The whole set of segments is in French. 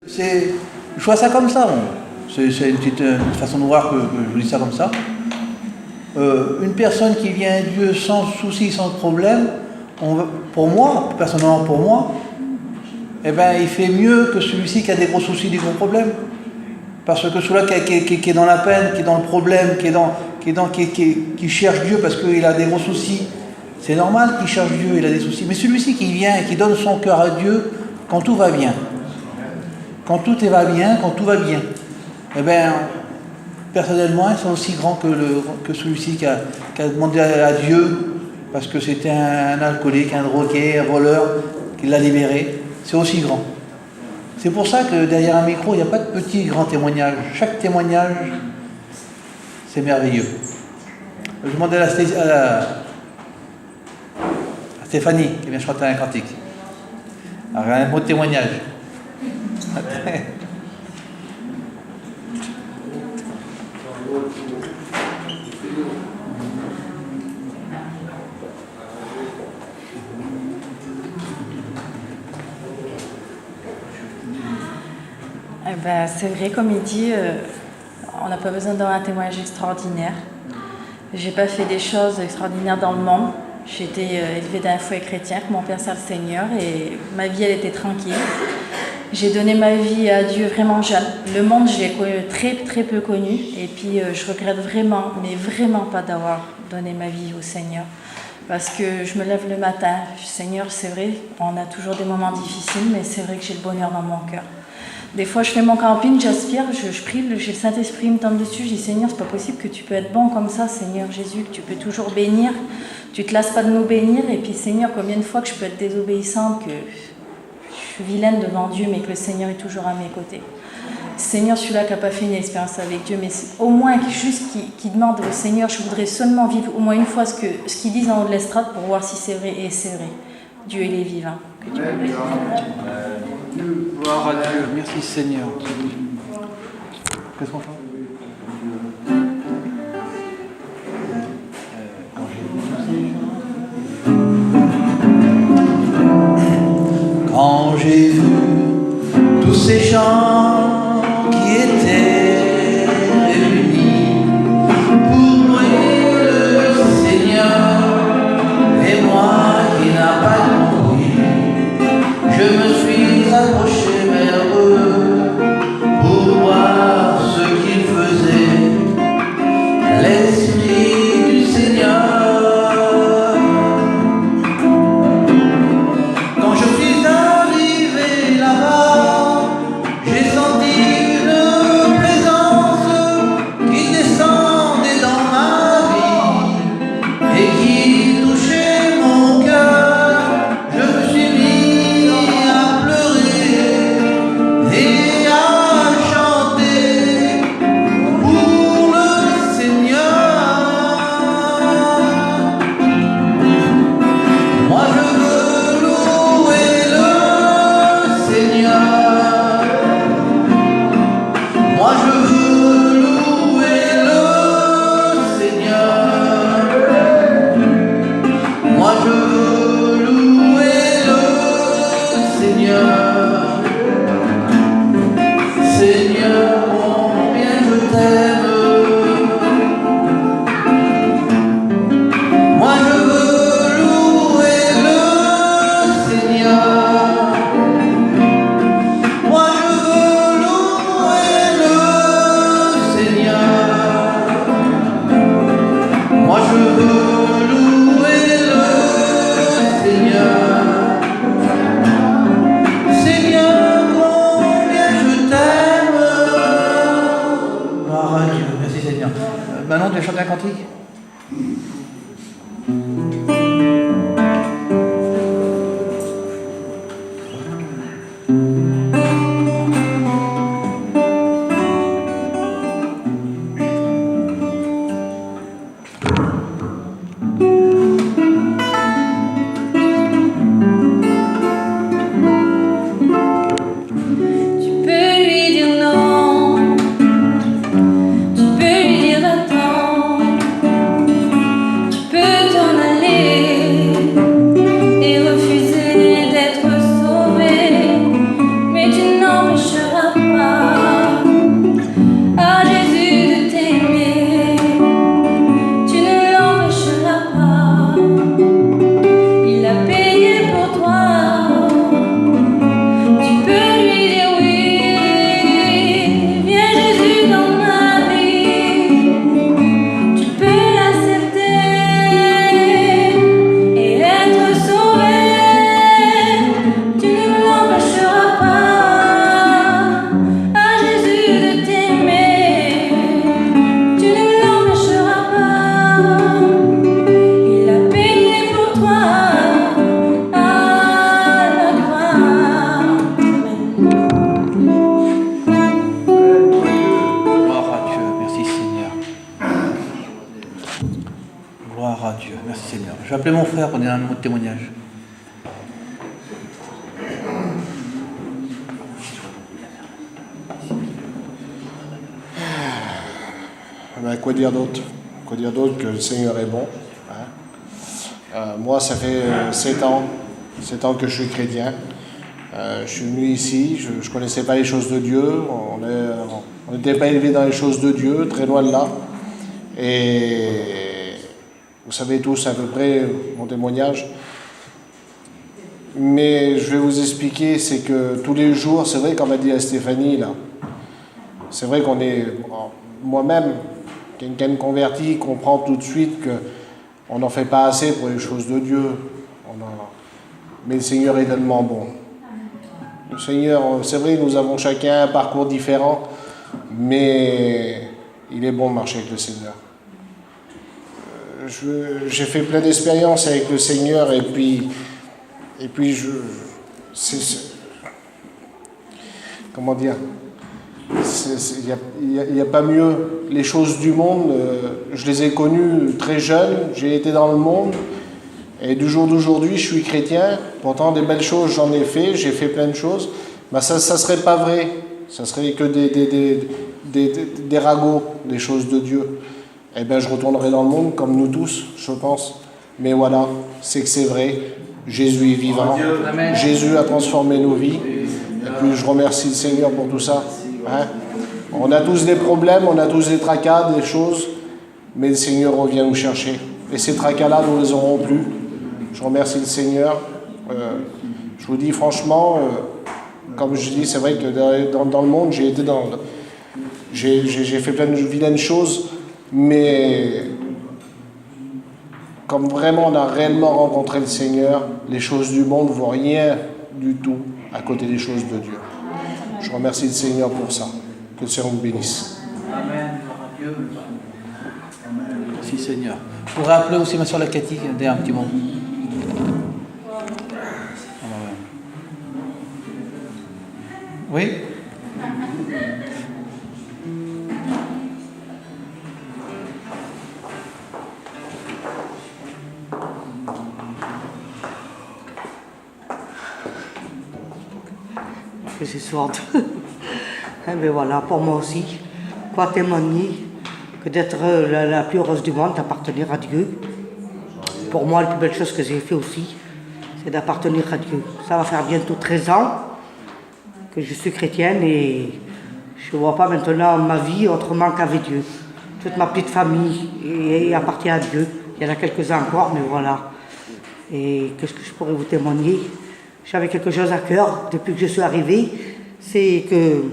Je vois ça comme ça. Bon. C'est une petite façon de voir que je dis ça comme ça. Une personne qui vient à Dieu sans souci, sans problème, pour moi, personnellement pour moi, eh ben, il fait mieux que celui-ci qui a des gros soucis, des gros problèmes. Parce que celui-là qui est dans la peine, qui est dans le problème, qui cherche Dieu parce qu'il a des gros soucis, c'est normal qu'il cherche Dieu, il a des soucis. Mais celui-ci qui vient et qui donne son cœur à Dieu quand tout va bien, quand tout va bien, eh bien, personnellement, ils sont aussi grands que celui-ci qui a demandé à Dieu parce que c'était un alcoolique, un drogué, un voleur, qui l'a libéré. C'est aussi grand. C'est pour ça que derrière un micro, il n'y a pas de petit grand témoignage. Chaque témoignage, c'est merveilleux. Je demandais à Stéphanie, qui vient chanter un cantique. Alors, un mot de témoignage. C'est vrai, comme il dit, on n'a pas besoin d'avoir un témoignage extraordinaire. J'ai pas fait des choses extraordinaires dans le monde. J'ai été élevée dans un foyer chrétien, que mon père sert le Seigneur, et ma vie, elle était tranquille. J'ai donné ma vie à Dieu vraiment jeune. Le monde, je l'ai très, très peu connu, et puis je regrette vraiment, mais vraiment pas d'avoir donné ma vie au Seigneur. Parce que je me lève le matin, Seigneur, c'est vrai, on a toujours des moments difficiles, mais c'est vrai que j'ai le bonheur dans mon cœur. Des fois, je fais mon camping, j'aspire, je prie, j'ai le Saint-Esprit me tombe dessus, je dis Seigneur, c'est pas possible que tu peux être bon comme ça, Seigneur Jésus, que tu peux toujours bénir, tu te lasses pas de nous bénir, et puis Seigneur, combien de fois que je peux être désobéissante, que je suis vilaine devant Dieu, mais que le Seigneur est toujours à mes côtés. Seigneur, celui-là qui n'a pas fait une expérience avec Dieu, mais au moins juste qui demande au Seigneur, je voudrais seulement vivre au moins une fois ce qu'ils disent en haut de l'estrade pour voir si c'est vrai, et c'est vrai. Dieu, il est vivant. Que Dieu Gloire à Dieu, merci Seigneur. Qu'est-ce qu'on fait ? Quand j'ai vu tous ces gens qui étaient réunis pour louer le Seigneur, et moi qui n'a pas compris, je me suis approché vers eux pour voir ce qu'ils faisaient. L'Esprit du Seigneur. Quand je suis arrivé là-bas, j'ai senti une présence qui descendait dans ma vie et qui touchait mon cœur. Je me suis mis à pleurer et à chanter pour le Seigneur. Moi je veux louer le Seigneur. Moi je veux louer le Seigneur. Moi je veux louer le Seigneur. Seigneur, combien je t'aime. Moi je veux louer le Seigneur. Moi je veux louer le Seigneur. Moi je veux louer le Seigneur. Seigneur, combien je t'aime. Gloire à Dieu, merci Seigneur. Maintenant, tu vas chanter un cantique. Tu peux lui dire non, tu peux lui dire attends. l'empêchera pas à Jésus de t'aimer. Tu ne l'empêcheras pas. Il a payé pour toi. Tu peux lui dire oui. Viens Jésus dans ma vie. Tu peux l'accepter et être sauvé. Tu ne l'empêcheras pas à Jésus de t'aimer. Tu ne l'empêcheras pas. Il a payé pour toi à la croix. Gloire à Dieu, merci Seigneur. Gloire à Dieu, merci Seigneur. Je vais appeler mon frère pour donner un mot de témoignage. Ben, quoi dire d'autre? Quoi dire d'autre que le Seigneur est bon, hein? Moi, ça fait 7 ans que je suis chrétien. Je suis venu ici, je ne connaissais pas les choses de Dieu, on n'était pas élevé dans les choses de Dieu, très loin de là. Et vous savez tous à peu près mon témoignage. Mais je vais vous expliquer, c'est que tous les jours, c'est vrai, comme a dit à Stéphanie, là, c'est vrai qu'on est, moi-même, quelqu'un converti, comprend tout de suite qu'on n'en fait pas assez pour les choses de Dieu. Mais le Seigneur est tellement bon. Le Seigneur, c'est vrai, nous avons chacun un parcours différent, mais il est bon de marcher avec le Seigneur. J'ai fait plein d'expériences avec le Seigneur et puis comment dire, il n'y a pas mieux. Les choses du monde, je les ai connues très jeune, j'ai été dans le monde, et du jour d'aujourd'hui, je suis chrétien. Pourtant, des belles choses, j'en ai fait, j'ai fait plein de choses. Ben, ça serait pas vrai. Ça serait que des ragots, des choses de Dieu. Eh bien, je retournerai dans le monde, comme nous tous, je pense. Mais voilà, c'est que c'est vrai. Jésus est vivant. Jésus a transformé nos vies. Et puis, je remercie le Seigneur pour tout ça. Hein? On a tous des problèmes, on a tous des tracas, des choses. Mais le Seigneur revient nous chercher. Et ces tracas-là, nous ne les aurons plus. Je remercie le Seigneur. Je vous dis franchement, comme je dis, c'est vrai que dans le monde, j'ai fait plein de vilaines choses, mais comme vraiment on a réellement rencontré le Seigneur, les choses du monde ne vaut rien du tout à côté des choses de Dieu. Je remercie le Seigneur pour ça. Que le Seigneur vous bénisse. Amen. Merci Seigneur. Je pourrais appeler aussi ma soeur la Cathy, un petit mot. Oui? Que c'est sorte. Mais voilà, pour moi aussi, quoi témoigner que d'être la plus heureuse du monde, d'appartenir à Dieu. Pour moi, la plus belle chose que j'ai fait aussi, c'est d'appartenir à Dieu. Ça va faire bientôt 13 ans que je suis chrétienne et je ne vois pas maintenant ma vie autrement qu'avec Dieu. Toute ma petite famille appartient à Dieu. Il y en a quelques-uns encore, mais voilà. Et qu'est-ce que je pourrais vous témoigner? J'avais quelque chose à cœur depuis que je suis arrivée, c'est que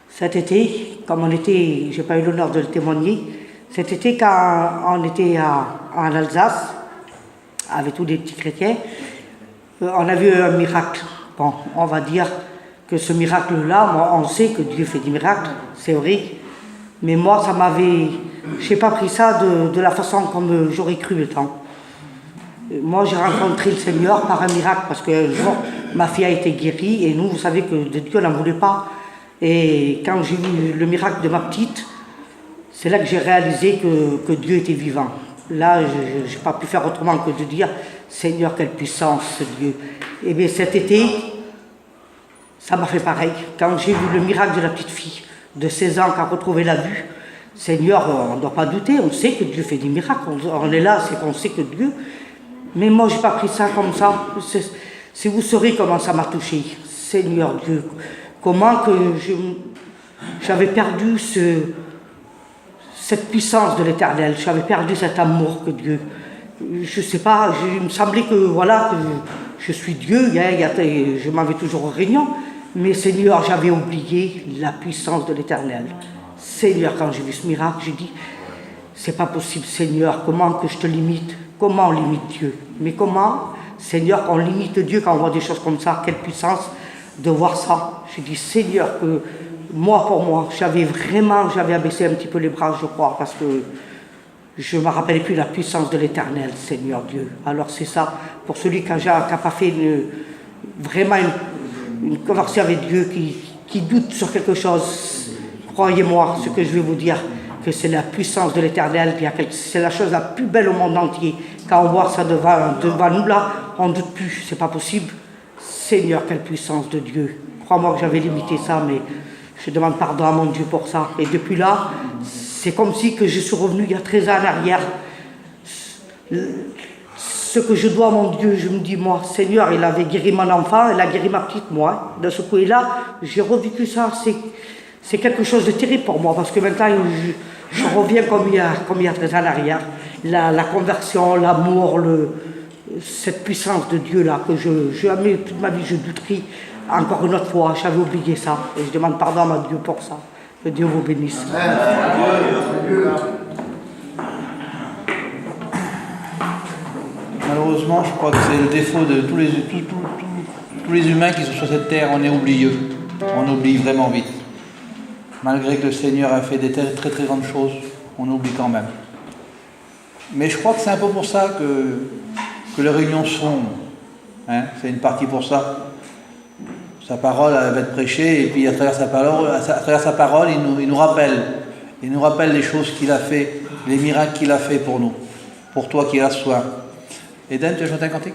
cet été, comme on était, j'ai pas eu l'honneur de le témoigner, cet été quand on était en Alsace, avec tous les petits chrétiens, on a vu un miracle. Bon, on va dire que ce miracle-là, on sait que Dieu fait des miracles, c'est vrai, mais moi, ça m'avait, j'ai pas pris ça de la façon comme j'aurais cru le temps. Moi, j'ai rencontré le Seigneur par un miracle, parce qu'un jour, ma fille a été guérie, et nous, vous savez que de Dieu, on n'en voulait pas. Et quand j'ai vu le miracle de ma petite, c'est là que j'ai réalisé que Dieu était vivant. Là, je n'ai pas pu faire autrement que de dire, Seigneur, quelle puissance, ce Dieu. Et bien, cet été, ça m'a fait pareil. Quand j'ai vu le miracle de la petite fille de 16 ans qui a retrouvé la vue, Seigneur, on ne doit pas douter, on sait que Dieu fait des miracles, on est là, c'est qu'on sait que Dieu... Mais moi, je n'ai pas pris ça comme ça. Si vous saurez comment ça m'a touché, Seigneur Dieu, comment que j'avais perdu cette puissance de l'Éternel, j'avais perdu cet amour que Dieu. Je ne sais pas, il me semblait que voilà, que je suis Dieu, je m'en vais toujours au réunion, mais Seigneur, j'avais oublié la puissance de l'Éternel. Seigneur, quand j'ai vu ce miracle, j'ai dit, c'est pas possible, Seigneur, comment que je te limite? Comment on limite Dieu? Mais comment, Seigneur, quand on limite Dieu, quand on voit des choses comme ça, quelle puissance de voir ça? J'ai dit, Seigneur, que moi, pour moi, j'avais abaissé un petit peu les bras, je crois, parce que je ne me rappelais plus la puissance de l'Éternel, Seigneur Dieu. Alors c'est ça, pour celui qui n'a pas fait vraiment une conversation avec Dieu, qui doute sur quelque chose, croyez-moi, ce que je vais vous dire, que c'est la puissance de l'Éternel, c'est la chose la plus belle au monde entier. Quand on voit ça devant nous là, on ne doute plus, c'est pas possible. Seigneur, quelle puissance de Dieu. Crois-moi que j'avais limité ça, mais je demande pardon à mon Dieu pour ça. Et depuis là, c'est comme si que je suis revenu il y a 13 ans en arrière. Ce que je dois à mon Dieu, je me dis, moi, Seigneur, il avait guéri mon enfant, il a guéri ma petite, moi. De ce coup-là, j'ai revécu ça. C'est quelque chose de terrible pour moi, parce que maintenant, je reviens comme il y a 13 ans en arrière. La conversion, l'amour, cette puissance de Dieu-là, que jamais toute ma vie je douterai. Encore une autre fois, j'avais oublié ça. Et je demande pardon à mon Dieu pour ça. Que Dieu vous bénisse. Malheureusement, je crois que c'est le défaut de tous les humains qui sont sur cette terre. On est oublieux. On oublie vraiment vite. Malgré que le Seigneur a fait des très très, très grandes choses, on oublie quand même. Mais je crois que c'est un peu pour ça que les réunions sont. Hein, c'est une partie pour ça. Sa parole elle va être prêchée et puis à travers sa parole, il nous rappelle. Il nous rappelle les choses qu'il a fait, les miracles qu'il a fait pour nous, pour toi qui es là ce soir. Eden, tu as chanté un cantique?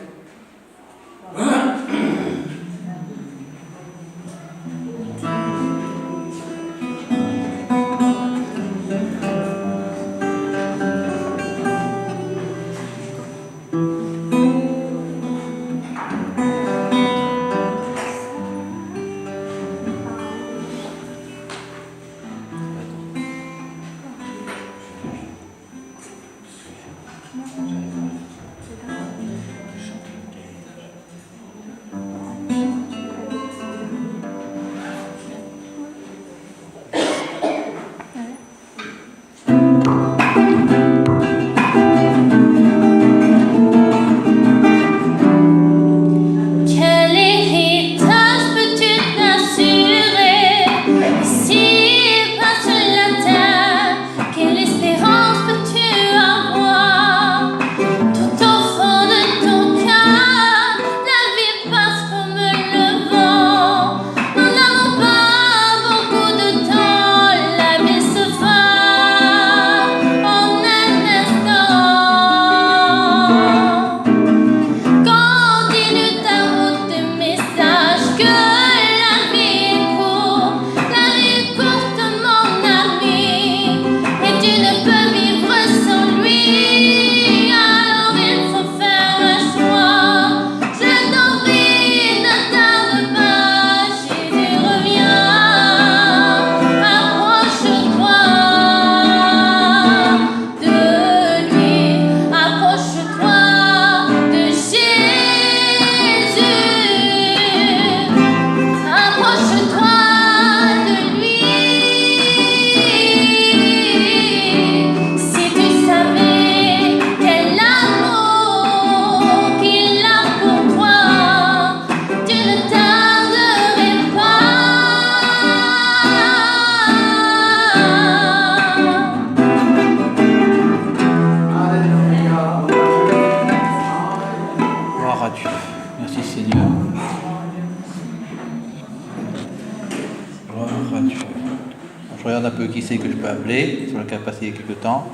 Je regarde un peu qui c'est que je peux appeler, sur le cas passé il y a quelques temps.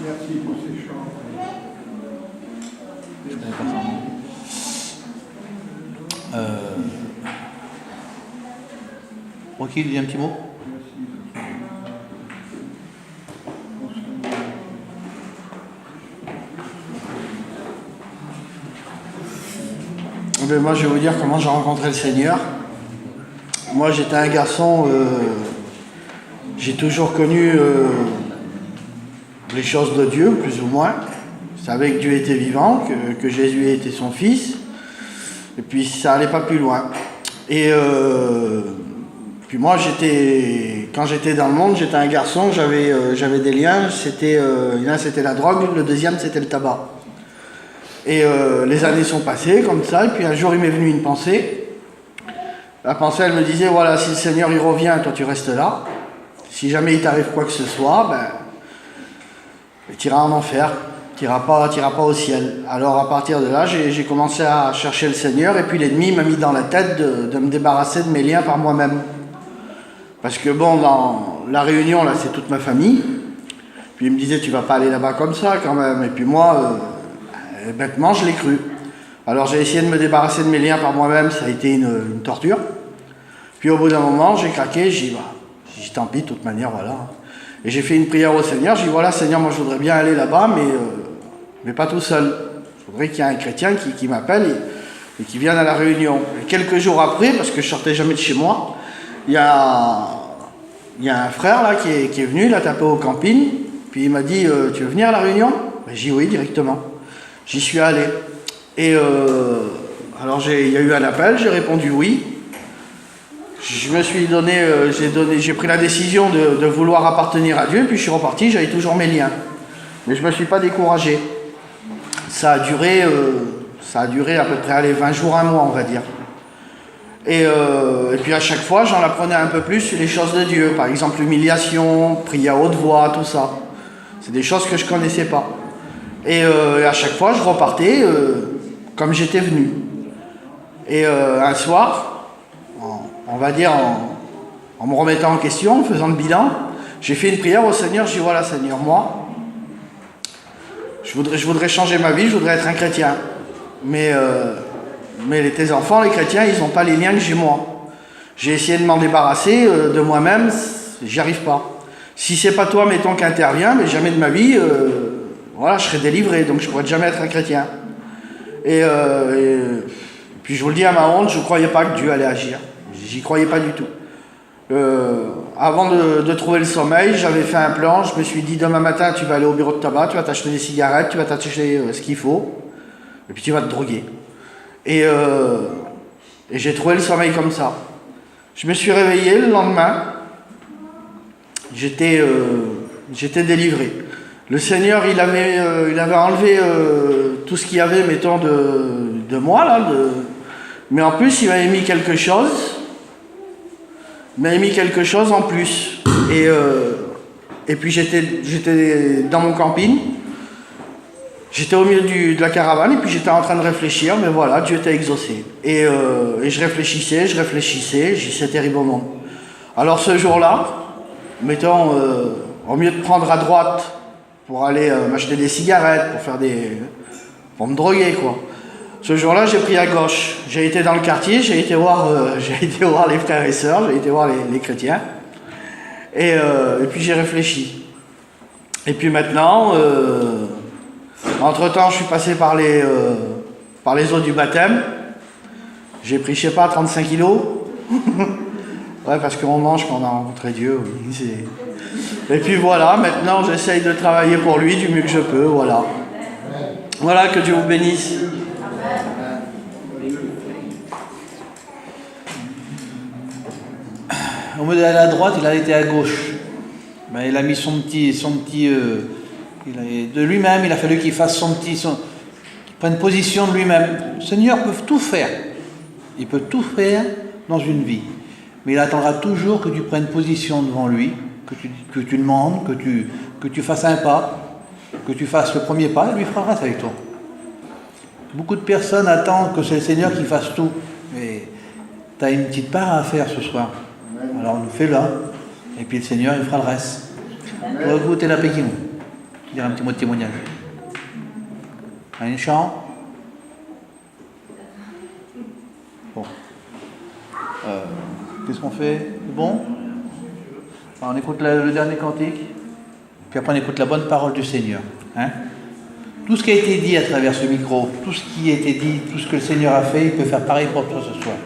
Merci pour ces chants. Je connais pas son nom. Rocky, dis un petit mot. ben moi, je vais vous dire comment j'ai rencontré le Seigneur. Moi, j'étais un garçon, j'ai toujours connu les choses de Dieu, plus ou moins. Je savais que Dieu était vivant, que Jésus était son Fils. Et puis, ça allait pas plus loin. Et puis moi, quand j'étais dans le monde, j'étais un garçon, j'avais des liens. L'un, c'était la drogue, le deuxième, c'était le tabac. Et les années sont passées comme ça, et puis un jour il m'est venu une pensée. La pensée, elle me disait, voilà, si le Seigneur il revient, toi tu restes là. Si jamais il t'arrive quoi que ce soit, tu iras en enfer, tu n'iras pas au ciel. Alors à partir de là, j'ai commencé à chercher le Seigneur, et puis l'ennemi m'a mis dans la tête de me débarrasser de mes liens par moi-même. Parce que bon, dans la Réunion, là, c'est toute ma famille. Puis il me disait, tu vas pas aller là-bas comme ça quand même. Et puis moi... bêtement, je l'ai cru. Alors j'ai essayé de me débarrasser de mes liens par moi-même, ça a été une torture. Puis au bout d'un moment, j'ai craqué, j'ai dit tant pis, de toute manière, voilà. Et j'ai fait une prière au Seigneur, j'ai dit voilà Seigneur, moi je voudrais bien aller là-bas, mais pas tout seul. Je voudrais qu'il y ait un chrétien qui m'appelle et qui vienne à la Réunion. Et quelques jours après, parce que je sortais jamais de chez moi, il y a un frère là qui est venu, il a tapé au camping, puis il m'a dit tu veux venir à la Réunion? J'ai dit oui, directement. J'y suis allé. Et alors il y a eu un appel, j'ai répondu oui. Je me suis j'ai pris la décision de vouloir appartenir à Dieu, puis je suis reparti, j'avais toujours mes liens. Mais je ne me suis pas découragé. Ça a duré à peu près 20 jours, un mois, on va dire. Et puis à chaque fois, j'en apprenais un peu plus sur les choses de Dieu. Par exemple, l'humiliation, prier à haute voix, tout ça. C'est des choses que je ne connaissais pas. Et à chaque fois, je repartais comme j'étais venu. Et un soir, on va dire en me remettant en question, en faisant le bilan, j'ai fait une prière au Seigneur. J'ai dit voilà Seigneur, moi, je voudrais changer ma vie, je voudrais être un chrétien. Mais tes enfants, les chrétiens, ils n'ont pas les liens que j'ai moi. J'ai essayé de m'en débarrasser de moi-même, j'y arrive pas. Si c'est pas toi, mettons, qui intervient, mais jamais de ma vie... voilà, je serais délivré, donc je ne pourrais jamais être un chrétien. Et puis je vous le dis à ma honte, je ne croyais pas que Dieu allait agir. J'y croyais pas du tout. Avant de trouver le sommeil, j'avais fait un plan, je me suis dit demain matin tu vas aller au bureau de tabac, tu vas t'acheter des cigarettes, tu vas t'acheter ce qu'il faut, et puis tu vas te droguer. Et j'ai trouvé le sommeil comme ça. Je me suis réveillé le lendemain, j'étais délivré. Le Seigneur, il avait enlevé tout ce qu'il y avait, mettons, de moi, là. Mais en plus, il m'avait mis quelque chose. Il m'avait mis quelque chose en plus. Et puis, j'étais dans mon camping. J'étais au milieu de la caravane, et puis j'étais en train de réfléchir. Mais voilà, Dieu était exaucé. Et je réfléchissais. J'ai dit, c'est terrible au monde. Alors, ce jour-là, mettons, au mieux de prendre à droite... pour aller m'acheter des cigarettes, pour me droguer, quoi. Ce jour-là, j'ai pris à gauche. J'ai été dans le quartier, j'ai été voir les frères et sœurs, j'ai été voir les chrétiens. Et puis j'ai réfléchi. Et puis maintenant, entre-temps, je suis passé par les eaux du baptême. J'ai pris, je sais pas, 35 kilos. Ouais, parce qu'on mange quand on a rencontré Dieu, oui. Et puis voilà, maintenant j'essaye de travailler pour lui du mieux que je peux, voilà. Voilà, que Dieu vous bénisse. Au lieu d'aller à droite, il a été à gauche. Ben, il a mis de lui-même, il a fallu qu'il fasse qu'il prenne position de lui-même. Le Seigneur peut tout faire. Il peut tout faire dans une vie. Mais il attendra toujours que tu prennes position devant lui, que tu demandes, que tu fasses un pas, que tu fasses le premier pas, et lui fera grâce avec toi. Beaucoup de personnes attendent que c'est le Seigneur qui fasse tout. Mais tu as une petite part à faire ce soir. Alors fais-le, et puis le Seigneur il fera le reste. Pour écouter la Pékin, dire un petit mot de témoignage. Un chant. Bon. Qu'est-ce qu'on fait? C'est bon? Alors, on écoute le dernier cantique, puis après on écoute la bonne parole du Seigneur. Hein? tout ce qui a été dit à travers ce micro, tout ce qui a été dit, tout ce que le Seigneur a fait, il peut faire pareil pour toi ce soir.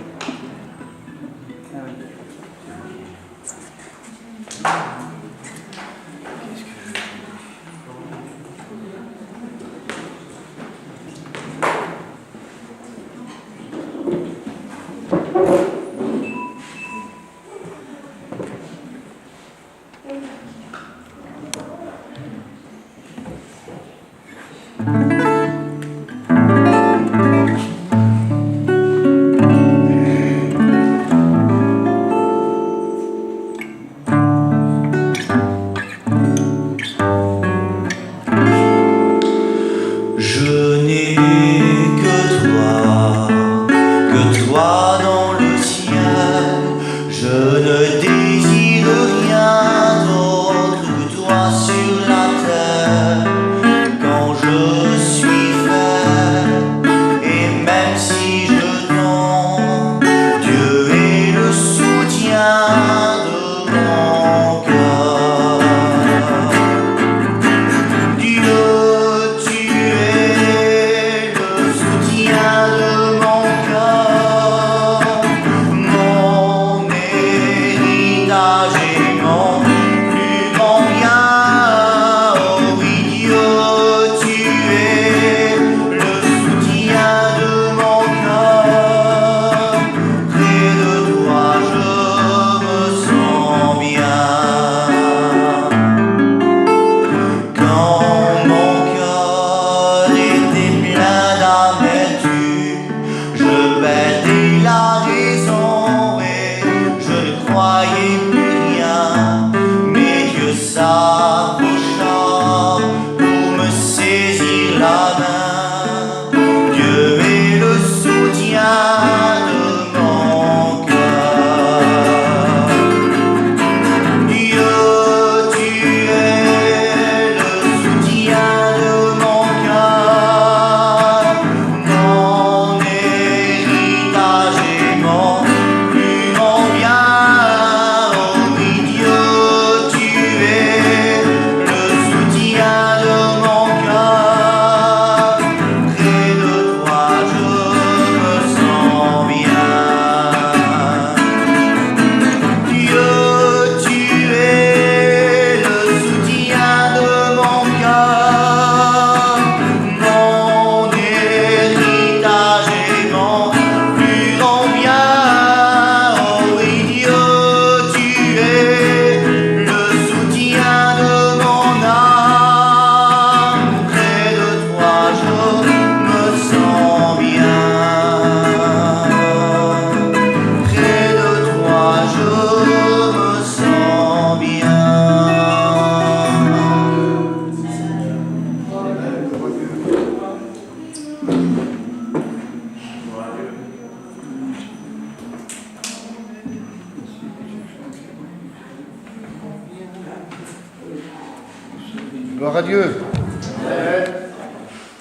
Gloire à Dieu.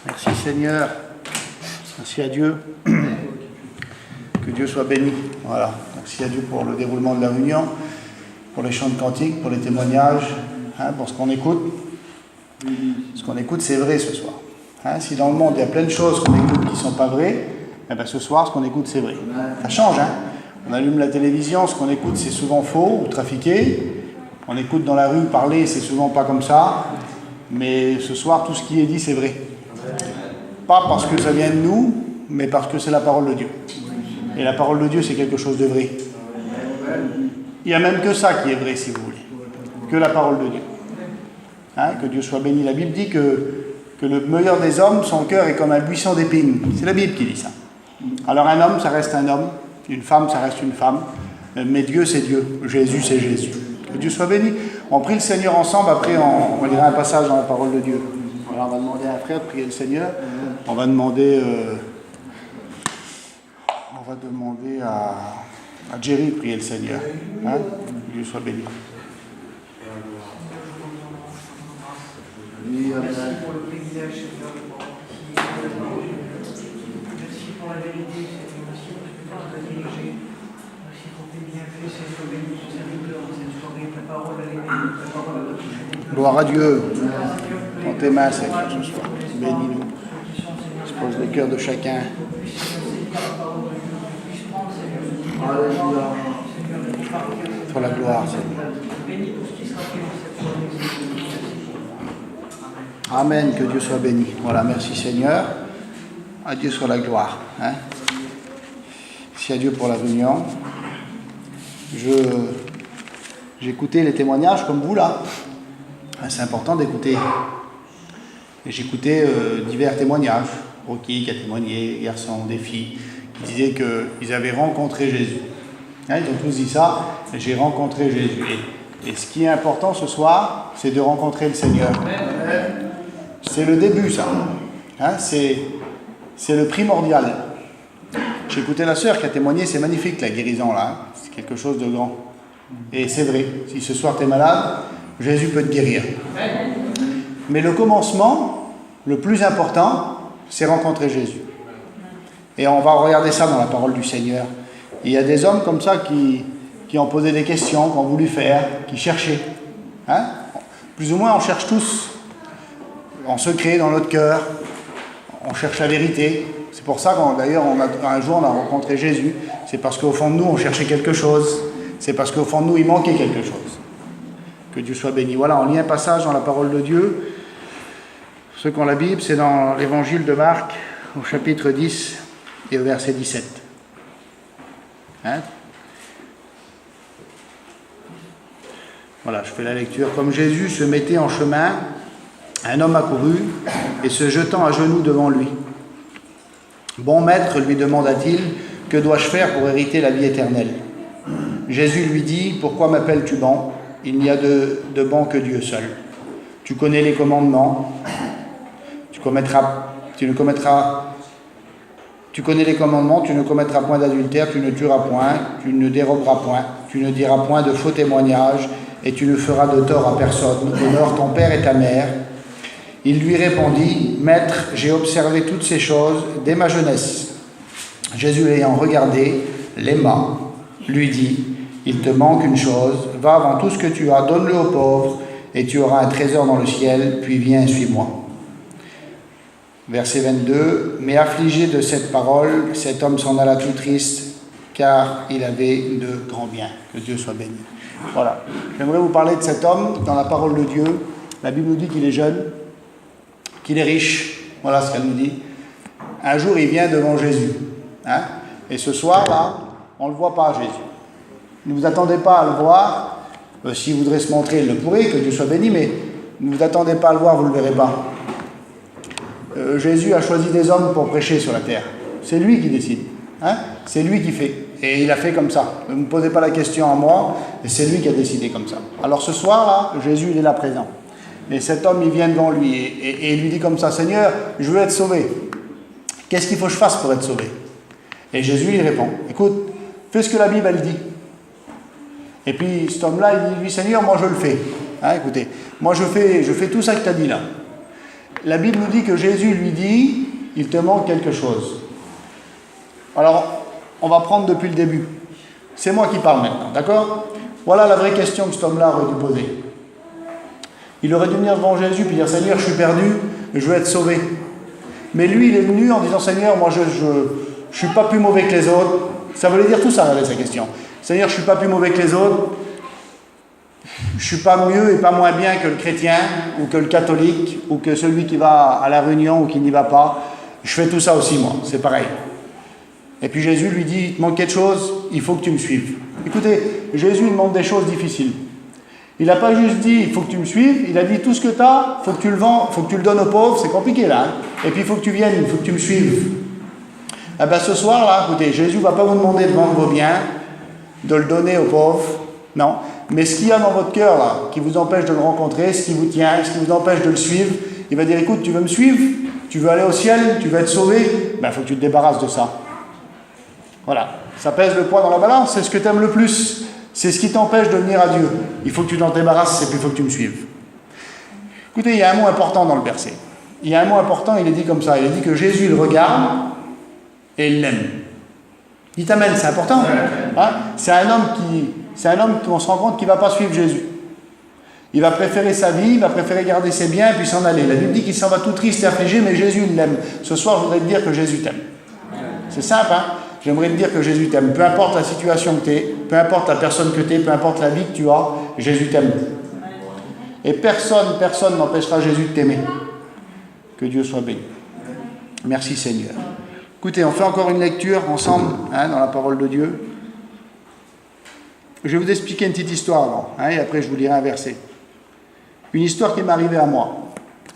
Merci Seigneur. Merci à Dieu. Que Dieu soit béni. Voilà. Merci à Dieu pour le déroulement de la réunion, pour les chants de cantiques, pour les témoignages, pour ce qu'on écoute. Ce qu'on écoute, c'est vrai ce soir. Si dans le monde il y a plein de choses qu'on écoute qui ne sont pas vraies, ce soir, ce qu'on écoute, c'est vrai. Ça change. On allume la télévision, ce qu'on écoute, c'est souvent faux ou trafiqué. On écoute dans la rue parler, c'est souvent pas comme ça. Mais ce soir, tout ce qui est dit, c'est vrai. Pas parce que ça vient de nous, mais parce que c'est la parole de Dieu. Et la parole de Dieu, c'est quelque chose de vrai. Il n'y a même que ça qui est vrai, si vous voulez. Que la parole de Dieu. Que Dieu soit béni. La Bible dit que le meilleur des hommes, son cœur est comme un buisson d'épines. C'est la Bible qui dit ça. Alors un homme, ça reste un homme. Une femme, ça reste une femme. Mais Dieu, c'est Dieu. Jésus, c'est Jésus. Que Dieu soit béni. On prie le Seigneur ensemble. Après, on lira un passage dans la parole de Dieu. Alors, on va demander à un frère de prier le Seigneur. On va demander à Jerry de prier le Seigneur. Que Dieu soit béni. Merci pour le privilège, Seigneur, de pouvoir merci pour la vérité, Seigneur. Merci pour ce que tu as dirigé. Merci pour tes bienfaits, Seigneur. Béni ce serviteur de cette soirée. Ta parole, elle est bénie. Ta parole, elle est bénie. Gloire à Dieu. Dans tes mains, Seigneur, ce soir. bénis-nous. ceux qui sont, Seigneur, Expose le cœur de chacun. puissent saisir la parole de Dieu, puissent prendre, Seigneur, Alléluia. Seigneur, et partir, Pour la gloire, Seigneur. bénis pour ce qui sera fait dans cette soirée, Seigneur. Amen, que Dieu soit béni. Voilà, merci Seigneur. À Dieu soit la gloire. Hein. Merci à Dieu pour la réunion. J'écoutais les témoignages comme vous là. C'est important d'écouter. Et j'écoutais divers témoignages. Rocky qui a témoigné, des garçons, des filles, qui disaient qu'ils avaient rencontré Jésus. Hein, ils ont tous dit ça, j'ai rencontré Jésus. Et ce qui est important ce soir, c'est de rencontrer le Seigneur. C'est le début, ça. Hein, c'est le primordial. J'ai écouté la sœur qui a témoigné, c'est magnifique la guérison là. Hein. C'est quelque chose de grand. Et c'est vrai, si ce soir tu es malade, Jésus peut te guérir. Mais le commencement, le plus important, c'est rencontrer Jésus. Et on va regarder ça dans la parole du Seigneur. Il y a des hommes comme ça qui ont posé des questions, qui ont voulu faire, qui cherchaient. Hein? Plus ou moins, on cherche tous. En secret, dans notre cœur. On cherche la vérité. C'est pour ça qu'un jour, on a rencontré Jésus. C'est parce qu'au fond de nous, on cherchait quelque chose. C'est parce qu'au fond de nous, il manquait quelque chose. Que Dieu soit béni. Voilà, on lit un passage dans la parole de Dieu. Ceux qui ont la Bible, c'est dans l'évangile de Marc, au chapitre 10 et au verset 17. Hein? Voilà, je fais la lecture. Comme Jésus se mettait en chemin, un homme accourut et se jetant à genoux devant lui. Bon maître, lui demanda-t-il, que dois-je faire pour hériter la vie éternelle? Jésus lui dit, pourquoi m'appelles-tu bon? Il n'y a de bon que Dieu seul. Tu connais les commandements. Tu connais les commandements, tu ne commettras point d'adultère, tu ne tueras point, tu ne déroberas point, tu ne diras point de faux témoignages, et tu ne feras de tort à personne. Honore ton père et ta mère. Il lui répondit, Maître, j'ai observé toutes ces choses dès ma jeunesse. Jésus l'ayant regardé, l'aima, lui dit, il te manque une chose, va vends tout ce que tu as, donne-le aux pauvres, et tu auras un trésor dans le ciel, puis viens, suis-moi. Verset 22, mais affligé de cette parole, cet homme s'en alla tout triste, car il avait de grands biens. Que Dieu soit béni. Voilà. J'aimerais vous parler de cet homme dans la parole de Dieu. La Bible nous dit qu'il est jeune, qu'il est riche. Voilà ce qu'elle nous dit. Un jour, il vient devant Jésus. Hein? Et ce soir-là, on ne le voit pas, Jésus. Ne vous attendez pas à le voir. S'il voudrait se montrer, il le pourrait, que Dieu soit béni, mais ne vous attendez pas à le voir, vous ne le verrez pas. Jésus a choisi des hommes pour prêcher sur la terre. C'est lui qui décide. Hein? C'est lui qui fait. Et il a fait comme ça. Ne me posez pas la question à moi, et c'est lui qui a décidé comme ça. Alors ce soir-là, Jésus, il est là présent. Et cet homme, il vient devant lui, et il lui dit comme ça, Seigneur, je veux être sauvé. Qu'est-ce qu'il faut que je fasse pour être sauvé? Et Jésus, il répond, écoute, fais ce que la Bible, elle dit. Et puis cet homme-là, il dit, lui, Seigneur, moi je le fais. Hein, écoutez, moi je fais tout ça que tu as dit là. La Bible nous dit que Jésus lui dit, il te manque quelque chose. Alors, on va prendre depuis le début. C'est moi qui parle maintenant, d'accord? Voilà la vraie question que cet homme-là aurait dû poser. Il aurait dû venir devant Jésus et dire, Seigneur, je suis perdu, je veux être sauvé. Mais lui, il est venu en disant, Seigneur, moi je suis pas plus mauvais que les autres. Ça voulait dire tout ça, regardez sa question. Seigneur, je suis pas plus mauvais que les autres. Je suis pas mieux et pas moins bien que le chrétien, ou que le catholique, ou que celui qui va à la réunion ou qui n'y va pas. Je fais tout ça aussi, moi, c'est pareil. Et puis Jésus lui dit, il te manque quelque chose, il faut que tu me suives. Écoutez, Jésus demande des choses difficiles. Il n'a pas juste dit, il faut que tu me suives, il a dit, tout ce que tu as, il faut que tu le vends, il faut que tu le donnes aux pauvres, c'est compliqué là. Hein. Et puis il faut que tu viennes, il faut que tu me suives. Eh bien ce soir là, écoutez, Jésus ne va pas vous demander de vendre vos biens, de le donner aux pauvres, non. Mais ce qu'il y a dans votre cœur là, qui vous empêche de le rencontrer, ce qui vous tient, ce qui vous empêche de le suivre, il va dire, écoute, tu veux me suivre, tu veux aller au ciel, tu veux être sauvé, il faut que tu te débarrasses de ça. Voilà, ça pèse le poids dans la balance, c'est ce que tu aimes le plus, c'est ce qui t'empêche de venir à Dieu. Il faut que tu t'en débarrasses et puis il faut que tu me suives. Écoutez, il y a un mot important dans le verset. Il y a un mot important, il est dit comme ça, il est dit que Jésus le regarde et il l'aime. Dites amen, c'est important. Hein? C'est un homme qui on se rend compte qu'il ne va pas suivre Jésus. Il va préférer sa vie, il va préférer garder ses biens et puis s'en aller. La Bible dit qu'il s'en va tout triste et affligé, mais Jésus l'aime. Ce soir, je voudrais te dire que Jésus t'aime. C'est simple, hein? J'aimerais te dire que Jésus t'aime. Peu importe la situation que tu es, peu importe la personne que tu es, peu importe la vie que tu as, Jésus t'aime. Et personne n'empêchera Jésus de t'aimer. Que Dieu soit béni. Merci Seigneur. Écoutez, on fait encore une lecture ensemble, hein, dans la parole de Dieu. Je vais vous expliquer une petite histoire avant, hein, et après je vous lirai un verset. Une histoire qui m'est arrivée à moi.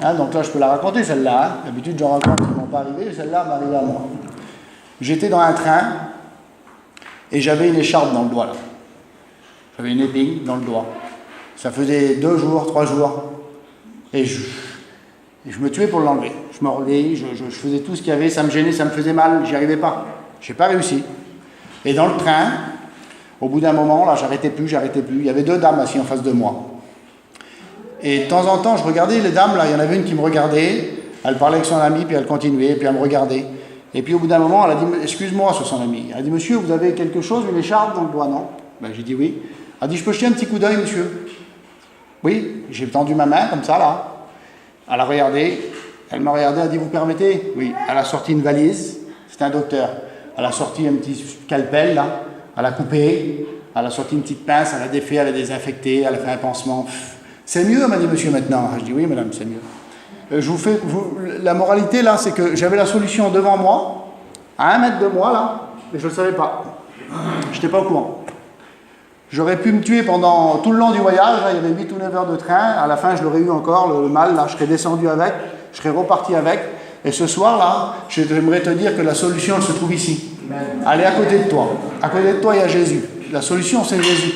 Hein, donc là, je peux la raconter, celle-là. Hein. D'habitude, j'en raconte qui ne m'ont pas arrivé, celle-là m'est arrivée à moi. J'étais dans un train et j'avais une écharpe dans le doigt, là. J'avais une épine dans le doigt. Ça faisait 2 jours, 3 jours. Et je me tuais pour l'enlever. Je m'enlevais, je faisais tout ce qu'il y avait, ça me gênait, ça me faisait mal, j'y arrivais pas. Je n'ai pas réussi. Et dans le train, au bout d'un moment, là, j'arrêtais plus. Il y avait 2 dames assises en face de moi. Et de temps en temps, je regardais les dames, là, il y en avait une qui me regardait, elle parlait avec son ami, puis elle continuait, puis elle me regardait. Et puis au bout d'un moment, elle a dit, excuse-moi, sur son ami. Elle a dit, monsieur, vous avez quelque chose, une écharpe dans le doigt, non? Ben, j'ai dit oui. Elle a dit, je peux jeter un petit coup d'œil, monsieur? Oui, j'ai tendu ma main, comme ça, là. Elle a regardé, elle m'a regardé, elle a dit, vous permettez? Oui. Elle a sorti une valise, c'était un docteur. Elle a sorti un petit scalpel, là, elle a coupé, elle a sorti une petite pince, elle a défait, elle a désinfecté, elle a fait un pansement. C'est mieux, m'a dit monsieur maintenant. Je dis oui, madame, c'est mieux. La moralité, là, c'est que j'avais la solution devant moi, à 1 mètre de moi, là, mais je ne le savais pas. Je n'étais pas au courant. J'aurais pu me tuer pendant tout le long du voyage, là, il y avait 8 ou 9 heures de train, à la fin, je l'aurais eu encore, le mal, là, je serais descendu avec, je serais reparti avec, et ce soir, là, j'aimerais te dire que la solution, elle se trouve ici. Elle est à côté de toi. À côté de toi, il y a Jésus. La solution, c'est Jésus.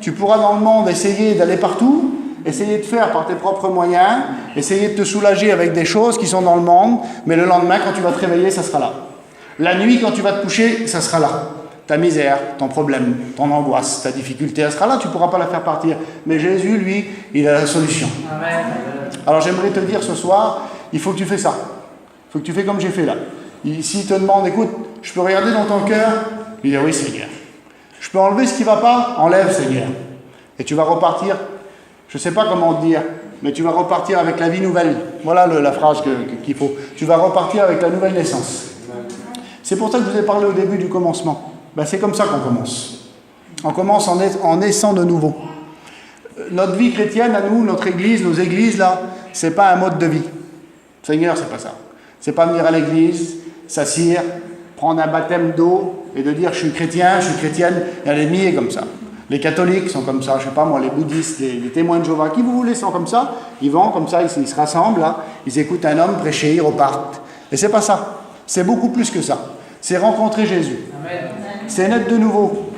Tu pourras dans le monde essayer d'aller partout, essayer de faire par tes propres moyens, essayer de te soulager avec des choses qui sont dans le monde, mais le lendemain, quand tu vas te réveiller, ça sera là. La nuit, quand tu vas te coucher, ça sera là. Ta misère, ton problème, ton angoisse, ta difficulté, elle sera là, tu ne pourras pas la faire partir. Mais Jésus, lui, il a la solution. Amen. Alors j'aimerais te dire ce soir, il faut que tu fais ça. Il faut que tu fais comme j'ai fait là. S'il te demande, écoute, je peux regarder dans ton cœur? Il dit, oui, Seigneur. Je peux enlever ce qui ne va pas? Enlève, Seigneur. Et tu vas repartir. Je ne sais pas comment te dire, mais tu vas repartir avec la vie nouvelle. Voilà la phrase qu'il faut. Tu vas repartir avec la nouvelle naissance. C'est pour ça que je vous ai parlé au début du commencement. Ben, c'est comme ça qu'on commence. On commence en naissant de nouveau. Notre vie chrétienne, à nous, notre église, nos églises, là, c'est pas un mode de vie. Seigneur, c'est pas ça. C'est pas venir à l'église, s'assire, prendre un baptême d'eau et de dire je suis chrétien, je suis chrétienne. Il y a des milliers comme ça. Les catholiques sont comme ça, je sais pas moi, les bouddhistes, les témoins de Jéhovah, qui vous voulez sont comme ça. Ils vont comme ça, ils se rassemblent là, ils écoutent un homme prêcher, ils repartent. Et c'est pas ça. C'est beaucoup plus que ça. C'est rencontrer Jésus. Amen. C'est naître de nouveau.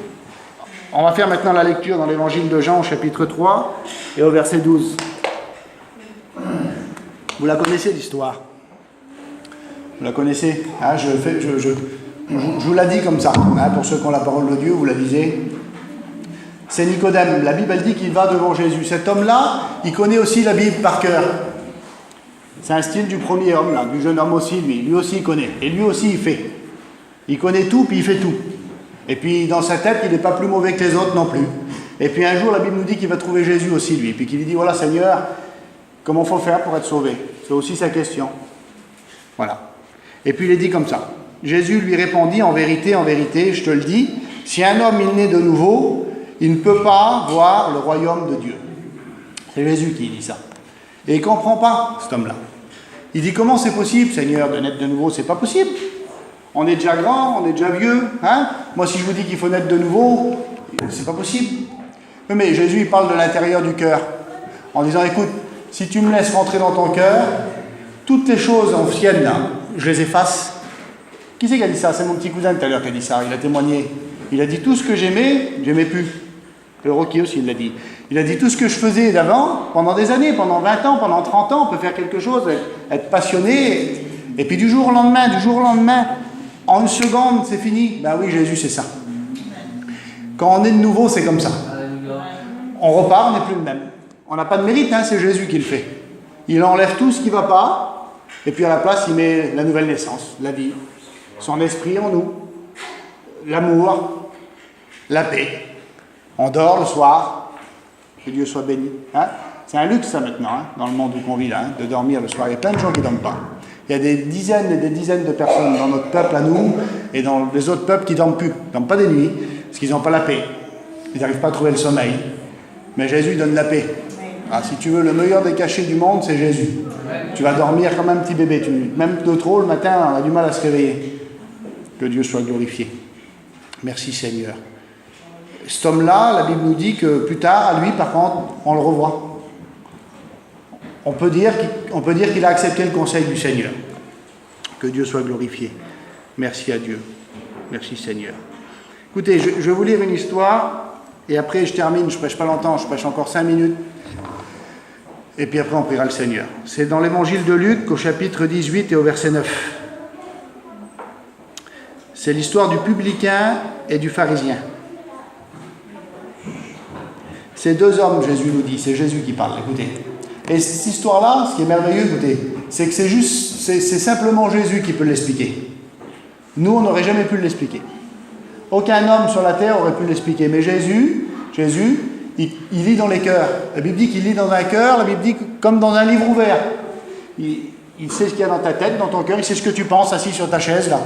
On va faire maintenant la lecture dans l'évangile de Jean au chapitre 3 et au verset 12. Vous la connaissez l'histoire? Vous la connaissez, hein, je vous la dis comme ça, hein, pour ceux qui ont la parole de Dieu, vous la lisez. C'est Nicodème. La Bible, elle dit qu'il va devant Jésus. Cet homme-là, il connaît aussi la Bible par cœur. C'est un style du premier homme, là, du jeune homme aussi, lui. Lui aussi, il connaît. Et lui aussi, il fait. Il connaît tout, puis il fait tout. Et puis, dans sa tête, il n'est pas plus mauvais que les autres non plus. Et puis, un jour, la Bible nous dit qu'il va trouver Jésus aussi, lui. Puis qu'il lui dit, voilà, Seigneur, comment il faut faire pour être sauvé? C'est aussi sa question. Voilà. Et puis, il est dit comme ça. Jésus lui répondit, en vérité, je te le dis, si un homme est né de nouveau, il ne peut pas voir le royaume de Dieu. C'est Jésus qui dit ça. Et il ne comprend pas, cet homme-là. Il dit, comment c'est possible, Seigneur, de naître de nouveau? C'est pas possible. On est déjà grand, on est déjà vieux. Hein? Moi, si je vous dis qu'il faut naître de nouveau, c'est pas possible. Mais Jésus, il parle de l'intérieur du cœur. En disant, écoute, si tu me laisses rentrer dans ton cœur, toutes les choses anciennes, là, je les efface. Qui c'est qui a dit ça? C'est mon petit cousin tout à l'heure qui a dit ça. Il a témoigné. Il a dit, tout ce que j'aimais plus. Le Rocky aussi, il l'a dit. Il a dit tout ce que je faisais d'avant, pendant des années, pendant 20 ans, pendant 30 ans, on peut faire quelque chose, être passionné, et puis du jour au lendemain, en une seconde, c'est fini. Ben oui, Jésus, c'est ça. Quand on est de nouveau, c'est comme ça. On repart, on n'est plus le même. On n'a pas de mérite, hein, c'est Jésus qui le fait. Il enlève tout ce qui ne va pas, et puis à la place, il met la nouvelle naissance, la vie, son esprit en nous, l'amour, la paix. On dort le soir, Que Dieu soit béni. Hein? C'est un luxe ça maintenant, hein, dans le monde où on vit là, hein, de dormir le soir. Il y a plein de gens qui ne dorment pas. Il y a des dizaines et des dizaines de personnes dans notre peuple à nous et dans les autres peuples qui ne dorment plus. Ils ne dorment pas des nuits parce qu'ils n'ont pas la paix. Ils n'arrivent pas à trouver le sommeil. Mais Jésus donne la paix. Ah, si tu veux, le meilleur des cachets du monde, c'est Jésus. Tu vas dormir comme un petit bébé. Même de trop, le matin, on a du mal à se réveiller. Que Dieu soit glorifié. Merci Seigneur. Cet homme-là, la Bible nous dit que plus tard, à lui, par contre, on le revoit. On peut dire qu'il a accepté le conseil du Seigneur. Que Dieu soit glorifié. Merci à Dieu. Merci Seigneur. Écoutez, je vais vous lire une histoire, et après je termine, je ne prêche pas longtemps, je prêche encore 5 minutes, et puis après on priera le Seigneur. C'est dans l'évangile de Luc, au chapitre 18 et au verset 9. C'est l'histoire du publicain et du pharisien. Ces deux hommes, Jésus nous dit, c'est Jésus qui parle, écoutez. Et cette histoire-là, ce qui est merveilleux, écoutez, c'est que c'est simplement Jésus qui peut l'expliquer. Nous, on n'aurait jamais pu l'expliquer. Aucun homme sur la terre aurait pu l'expliquer. Mais Jésus, il lit dans les cœurs. La Bible dit qu'il lit dans un cœur, la Bible dit comme dans un livre ouvert. Il sait ce qu'il y a dans ta tête, dans ton cœur, il sait ce que tu penses assis sur ta chaise, là.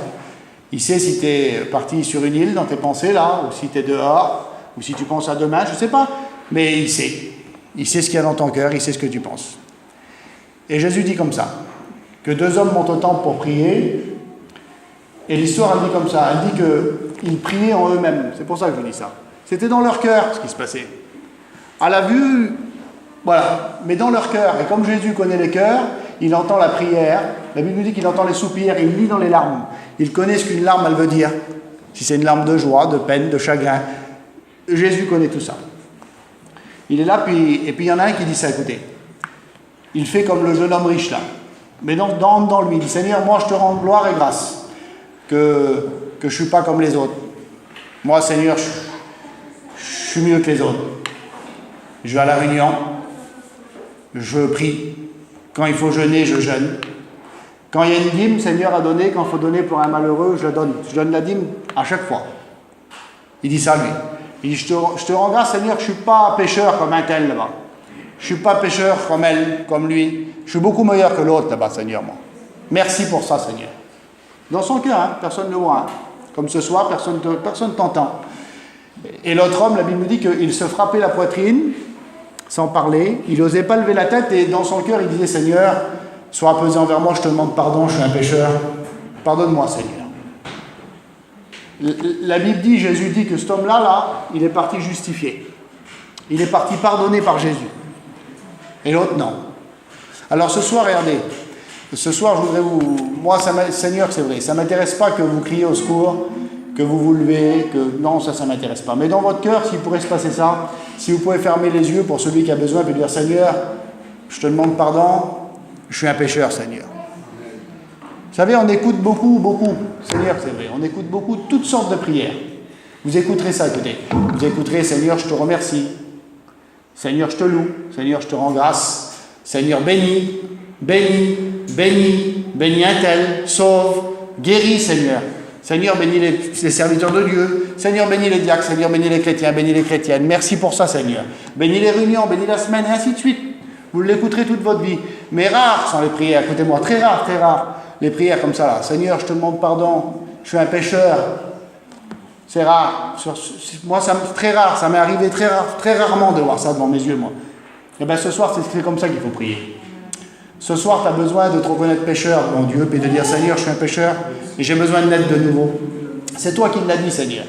Il sait si tu es parti sur une île dans tes pensées, là, ou si tu es dehors, ou si tu penses à demain, je ne sais pas. Mais il sait. Il sait ce qu'il y a dans ton cœur, il sait ce que tu penses. Et Jésus dit comme ça, que deux hommes montent au temple pour prier, et l'histoire, elle dit comme ça, elle dit qu'ils priaient en eux-mêmes. C'est pour ça que je dis ça. C'était dans leur cœur, ce qui se passait. À la vue, voilà, mais dans leur cœur. Et comme Jésus connaît les cœurs, il entend la prière. La Bible nous dit qu'il entend les soupirs, il lit dans les larmes. Il connaît ce qu'une larme, elle veut dire. Si c'est une larme de joie, de peine, de chagrin. Jésus connaît tout ça. Il est là, et puis il y en a un qui dit ça, écoutez. Il fait comme le jeune homme riche là. Mais dans lui, il dit, Seigneur, moi je te rends gloire et grâce que je ne suis pas comme les autres. Moi, Seigneur, je suis mieux que les autres. Je vais à la réunion, je prie. Quand il faut jeûner, je jeûne. Quand il y a une dîme, Seigneur a donné, quand il faut donner pour un malheureux, je la donne. Je donne la dîme à chaque fois. Il dit ça, lui. Il dit, je te rends grâce, Seigneur, que je ne suis pas pécheur comme un tel là-bas. Je ne suis pas pécheur comme elle, comme lui. Je suis beaucoup meilleur que l'autre là-bas, Seigneur, moi. Merci pour ça, Seigneur. Dans son cœur, hein, personne ne le voit. Hein. Comme ce soir, personne ne t'entend. Et l'autre homme, la Bible nous dit qu'il se frappait la poitrine, sans parler. Il n'osait pas lever la tête et dans son cœur, il disait, Seigneur, sois apaisé envers moi, je te demande pardon, je suis un pécheur. Pardonne-moi, Seigneur. La Bible dit, Jésus dit que cet homme-là, il est parti justifié. Il est parti pardonné par Jésus. Et l'autre, non. Alors ce soir, regardez, ce soir, je voudrais moi, Seigneur, c'est vrai, ça ne m'intéresse pas que vous criez au secours, que vous vous levez, non, ça ne m'intéresse pas. Mais dans votre cœur, s'il pourrait se passer ça, si vous pouvez fermer les yeux pour celui qui a besoin, puis dire, Seigneur, je te demande pardon, je suis un pécheur, Seigneur. Vous savez, on écoute beaucoup, Seigneur, c'est vrai, on écoute beaucoup toutes sortes de prières. Vous écouterez ça, écoutez. Vous écouterez, Seigneur, je te remercie. Seigneur, je te loue. Seigneur, je te rends grâce. Seigneur, bénis un tel, sauve, guéris, Seigneur. Seigneur, bénis les serviteurs de Dieu. Seigneur, bénis les diacres. Seigneur, bénis les chrétiens, bénis les chrétiennes. Merci pour ça, Seigneur. Bénis les réunions, bénis la semaine, et ainsi de suite. Vous l'écouterez toute votre vie. Mais rares sont les prières, écoutez-moi, très rares. Les prières comme ça, là. Seigneur, je te demande pardon, je suis un pécheur. C'est rare. Moi, c'est très rare. Ça m'est arrivé très rarement de voir ça devant mes yeux, moi. Et bien, ce soir, c'est comme ça qu'il faut prier. Ce soir, tu as besoin de te reconnaître pécheur, mon Dieu, et de dire, Seigneur, je suis un pécheur, et j'ai besoin de naître de nouveau. C'est toi qui l'as dit, Seigneur.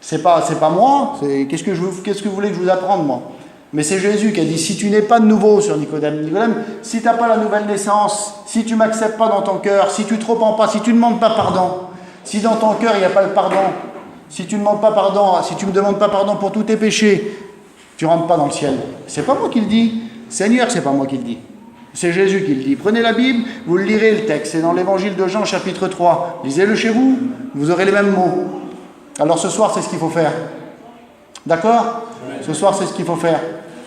C'est pas moi. Qu'est-ce que vous voulez que je vous apprenne, moi? Mais c'est Jésus qui a dit, si tu n'es pas de nouveau sur Nicodème, si tu n'as pas la nouvelle naissance, si tu ne m'acceptes pas dans ton cœur, si tu ne te repens pas, si tu ne demandes pas pardon, si dans ton cœur il n'y a pas le pardon, si tu ne demandes pas pardon, si tu ne me demandes pas pardon pour tous tes péchés, tu ne rentres pas dans le ciel. C'est pas moi qui le dis. Seigneur, c'est pas moi qui le dis. C'est Jésus qui le dit. Prenez la Bible, vous le lirez le texte. C'est dans l'évangile de Jean, chapitre 3. Lisez-le chez vous, vous aurez les mêmes mots. Alors ce soir, c'est ce qu'il faut faire. D'accord? Ce soir, c'est ce qu'il faut faire.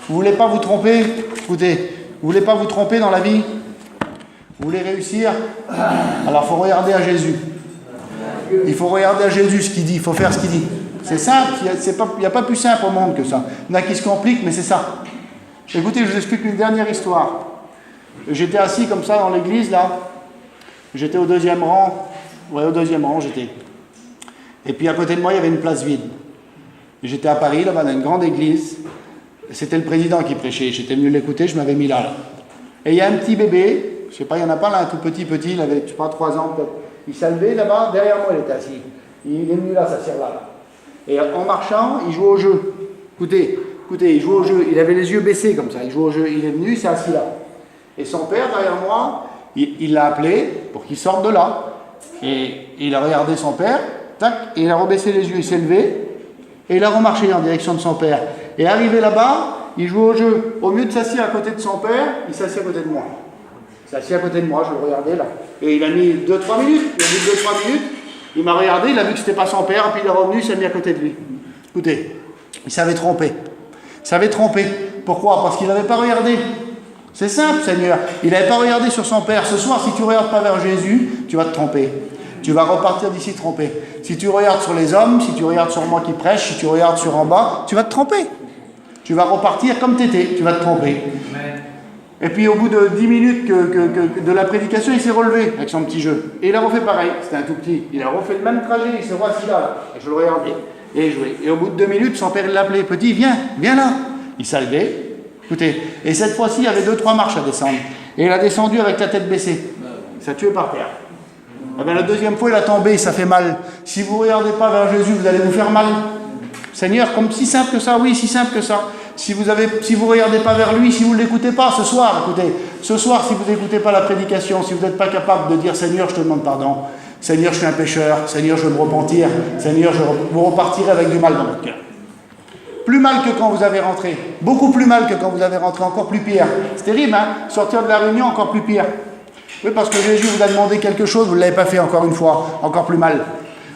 Vous ne voulez pas vous tromper? Écoutez, vous ne voulez pas vous tromper dans la vie? Vous voulez réussir? Alors il faut regarder à Jésus. Il faut regarder à Jésus ce qu'il dit. Il faut faire ce qu'il dit. C'est simple, il n'y a pas plus simple au monde que ça. Il y en a qui se compliquent, mais c'est ça. Écoutez, je vous explique une dernière histoire. J'étais assis comme ça dans l'église, là. J'étais au deuxième rang. Ouais, au deuxième rang, j'étais. Et puis à côté de moi, il y avait une place vide. J'étais à Paris, là-bas, dans une grande église. C'était le président qui prêchait. J'étais venu l'écouter, je m'avais mis là. Et il y a un petit bébé, je sais pas, il y en a pas là, un tout petit, il avait, je sais pas, 3 ans peut-être. Il s'est levé là-bas, derrière moi, il était assis. Il est venu là, s'asseoir là. Et en marchant, il jouait au jeu. Écoutez, il jouait au jeu. Il avait les yeux baissés comme ça. Il jouait au jeu. Il est venu, il s'est assis là. Et son père, derrière moi, il l'a appelé pour qu'il sorte de là. Et il a regardé son père, tac, et il a rebaissé les yeux, il s'est levé, et il a remarché en direction de son père. Et arrivé là-bas, il jouait au jeu. Au lieu de s'asseoir à côté de son père, il s'assit à côté de moi. Il s'est assis à côté de moi, je le regardais là. Et il a mis 2-3 minutes. Il a mis 2-3 minutes. Il m'a regardé, il a vu que c'était pas son père, puis il est revenu, il s'est mis à côté de lui. Écoutez, il s'avait trompé. Il s'avait trompé. Pourquoi? Parce qu'il n'avait pas regardé. C'est simple, Seigneur. Il n'avait pas regardé sur son père. Ce soir, si tu ne regardes pas vers Jésus, tu vas te tromper. Tu vas repartir d'ici trompé. Si tu regardes sur les hommes, si tu regardes sur moi qui prêche, si tu regardes sur en bas, tu vas te tromper. Tu vas repartir comme tu étais, tu vas te tromper. Et puis au bout de 10 minutes de la prédication, il s'est relevé avec son petit jeu. Et il a refait pareil, c'était un tout petit. Il a refait le même trajet, il s'est assis là. Et je le regardais. Et il jouait. Et au bout de 2 minutes, son père l'appelait. Petit, viens là. Il s'est levé. Écoutez. Et cette fois-ci, il y avait 2-3 marches à descendre. Et il a descendu avec la tête baissée. Il s'est tué par terre. Et bien la deuxième fois, il a tombé, ça fait mal. Si vous ne regardez pas vers Jésus, vous allez vous faire mal. Seigneur, comme si simple que ça, oui, si simple que ça. Si vous ne regardez pas vers lui, si vous ne l'écoutez pas, ce soir, écoutez, ce soir, si vous n'écoutez pas la prédication, si vous n'êtes pas capable de dire « Seigneur, je te demande pardon. Seigneur, je suis un pécheur. Seigneur, je veux me repentir. Seigneur, vous repartirez avec du mal dans votre cœur. » Plus mal que quand vous avez rentré. Beaucoup plus mal que quand vous avez rentré, encore plus pire. C'est terrible, hein? Sortir de la réunion, encore plus pire. Oui, parce que Jésus vous a demandé quelque chose, vous ne l'avez pas fait encore une fois. Encore plus mal.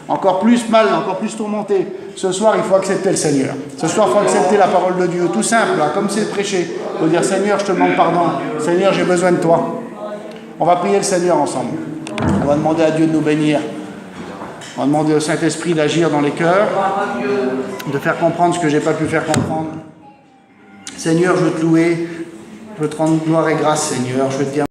Encore plus mal, encore plus tourmenté. Ce soir, il faut accepter le Seigneur. Ce soir, il faut accepter la parole de Dieu. Tout simple, là, comme c'est prêché. Il faut dire, Seigneur, je te demande pardon. Seigneur, j'ai besoin de toi. On va prier le Seigneur ensemble. On va demander à Dieu de nous bénir. On va demander au Saint-Esprit d'agir dans les cœurs, de faire comprendre ce que je n'ai pas pu faire comprendre. Seigneur, je veux te louer. Je veux te rendre gloire et grâce, Seigneur. Je veux te dire